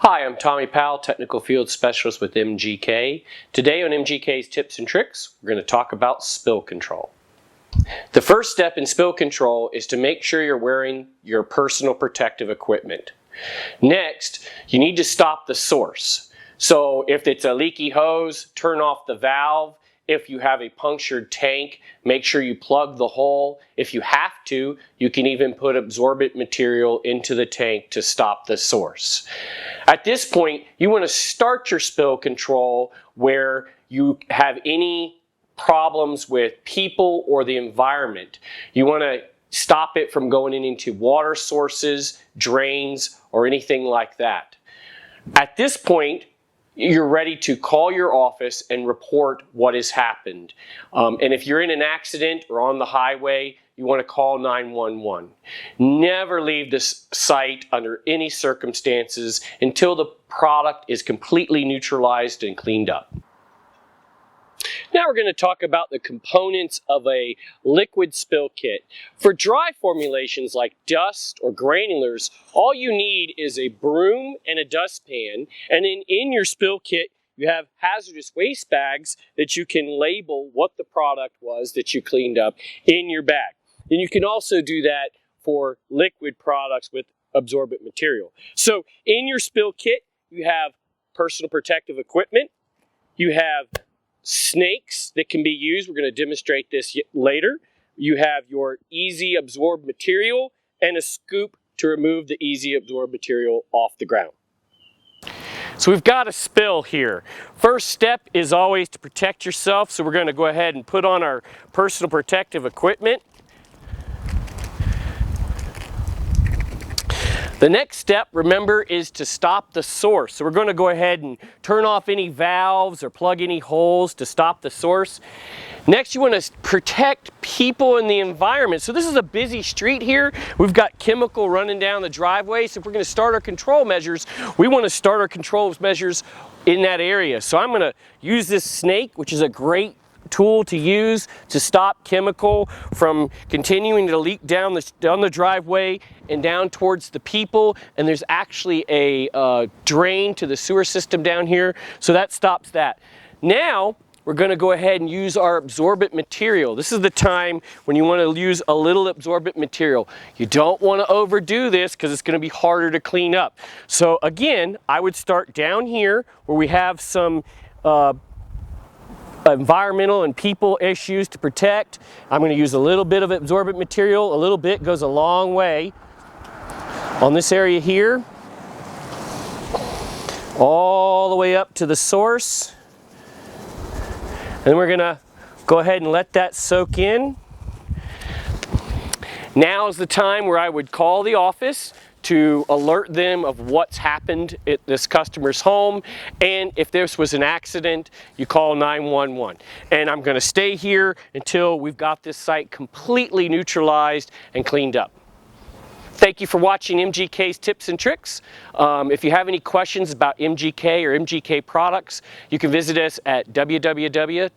Hi, I'm Tommy Powell, Technical Field Specialist with MGK. Today on MGK's Tips and Tricks, we're going to talk about spill control. The first step in spill control is to make sure you're wearing your personal protective equipment. Next, you need to stop the source. So if it's a leaky hose, turn off the valve. If you have a punctured tank, make sure you plug the hole. If you have to, you can even put absorbent material into the tank to stop the source. At this point, you want to start your spill control where you have any problems with people or the environment. You want to stop it from going into water sources, drains, or anything like that. At this point, you're ready to call your office and report what has happened. And if you're in an accident or on the highway, you want to call 911. Never leave this site under any circumstances until the product is completely neutralized and cleaned up. Now we're going to talk about the components of a liquid spill kit. For dry formulations like dust or granulars, all you need is a broom and a dustpan, and then in your spill kit you have hazardous waste bags that you can label what the product was that you cleaned up in your bag. And you can also do that for liquid products with absorbent material. So in your spill kit you have personal protective equipment, you have snakes that can be used. We're going to demonstrate this later. You have your easy absorb material and a scoop to remove the easy absorb material off the ground. So we've got a spill here. First step is always to protect yourself. So we're going to go ahead and put on our personal protective equipment. The next step, remember, is to stop the source. So we're going to go ahead and turn off any valves or plug any holes to stop the source. Next, you want to protect people in the environment. So this is a busy street here. We've got chemical running down the driveway. So if we're going to start our control measures, we want to start our control measures in that area. So I'm going to use this snake, which is a great tool to use to stop chemical from continuing to leak down the driveway and down towards the people. And there's actually a drain to the sewer system down here, so that stops that. Now we're going to go ahead and use our absorbent material. This is the time when you want to use a little absorbent material. You don't want to overdo this because it's going to be harder to clean up. So again, I would start down here where we have some environmental and people issues to protect. I'm going to use a little bit of absorbent material. A little bit goes a long way on this area here, all the way up to the source. And we're going to go ahead and let that soak in. Now is the time where I would call the office to alert them of what's happened at this customer's home, and if this was an accident, you call 911. And I'm going to stay here until we've got this site completely neutralized and cleaned up. Thank you for watching MGK's Tips and Tricks. If you have any questions about MGK or MGK products, you can visit us at www.mgk.com.